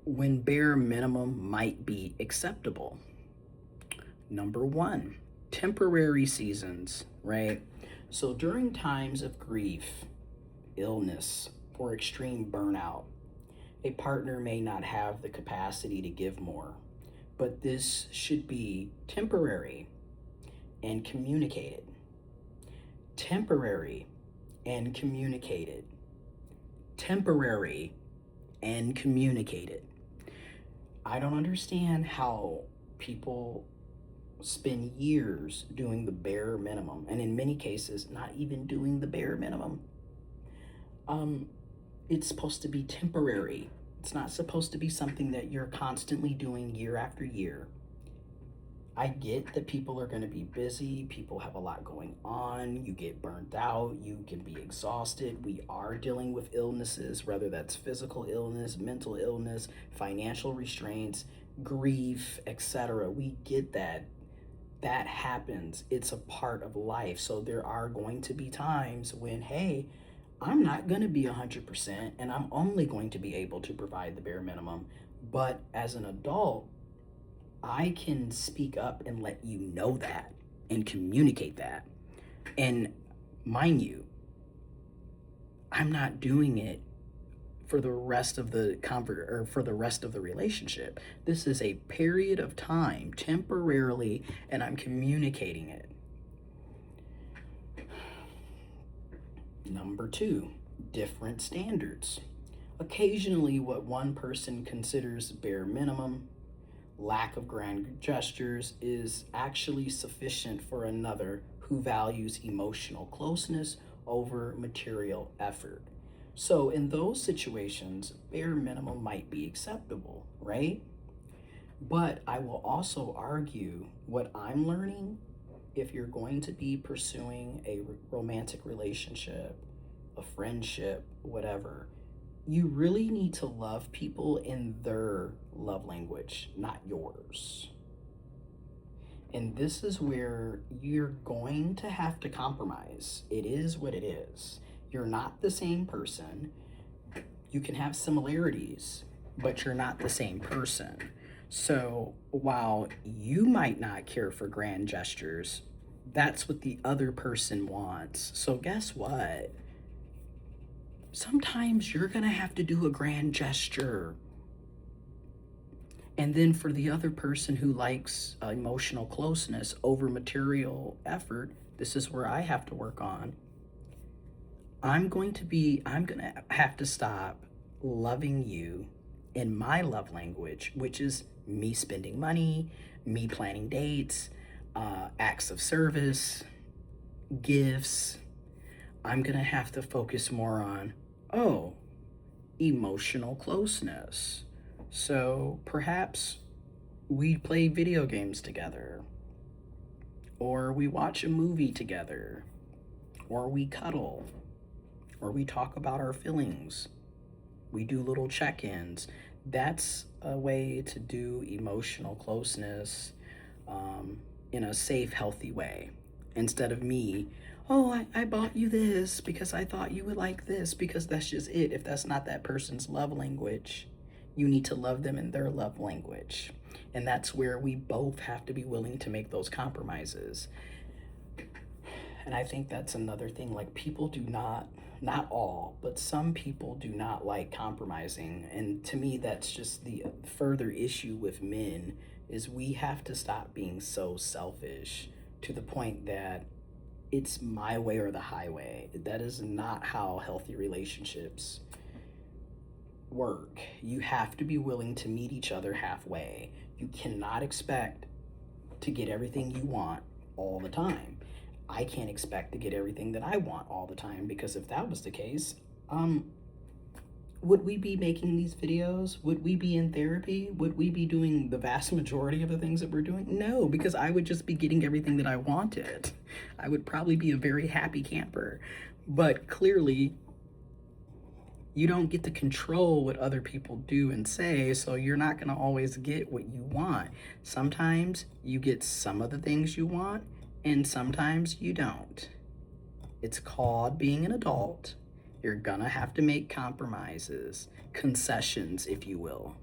when bare minimum might be acceptable. Number one, temporary seasons, right? So during times of grief, illness, or extreme burnout, a partner may not have the capacity to give more, but this should be temporary and communicated. Temporary and communicated. Temporary and communicated. I don't understand how people spend years doing the bare minimum, and in many cases, not even doing the bare minimum. It's supposed to be temporary. It's not supposed to be something that you're constantly doing year after year. I get that people are going to be busy, people have a lot going on, you get burnt out, you can be exhausted. We are dealing with illnesses, whether that's physical illness, mental illness, financial restraints, grief, etc. We get that. That happens. It's a part of life. So there are going to be times when, hey, I'm not going to be 100% and I'm only going to be able to provide the bare minimum. But as an adult, I can speak up and let you know that and communicate that. And mind you, I'm not doing it for the rest of the for the rest of the relationship. This is a period of time, temporarily, and I'm communicating it. Number two, different standards. Occasionally, what one person considers bare minimum, lack of grand gestures, is actually sufficient for another who values emotional closeness over material effort. So in those situations, bare minimum might be acceptable, right? But I will also argue what I'm learning, if you're going to be pursuing a romantic relationship, a friendship, whatever, you really need to love people in their love language, not yours. And this is where you're going to have to compromise. It is what it is. You're not the same person. You can have similarities, but you're not the same person. So while you might not care for grand gestures, that's what the other person wants. So guess what? Sometimes you're going to have to do a grand gesture. And then for the other person who likes emotional closeness over material effort, this is where I have to work on. I'm going to have to stop loving you in my love language, which is me spending money, me planning dates, acts of service, gifts. I'm going to have to focus more on, emotional closeness. So perhaps we play video games together, or we watch a movie together, or we cuddle, or we talk about our feelings. We do little check-ins. That's a way to do emotional closeness in a safe, healthy way. Instead of me, I bought you this because I thought you would like this, because that's just it. If that's not that person's love language, you need to love them in their love language. And that's where we both have to be willing to make those compromises. And I think that's another thing, like people do not all, but some people do not like compromising. And to me, that's just the further issue with men, is we have to stop being so selfish to the point that it's my way or the highway. That is not how healthy relationships work. You have to be willing to meet each other halfway. You cannot expect to get everything you want all the time. I can't expect to get everything that I want all the time, because if that was the case, would we be making these videos? Would we be in therapy? Would we be doing the vast majority of the things that we're doing? No, because I would just be getting everything that I wanted. I would probably be a very happy camper. But clearly, you don't get to control what other people do and say, so you're not going to always get what you want. Sometimes you get some of the things you want, and sometimes you don't. It's called being an adult. You're gonna have to make compromises, concessions, if you will.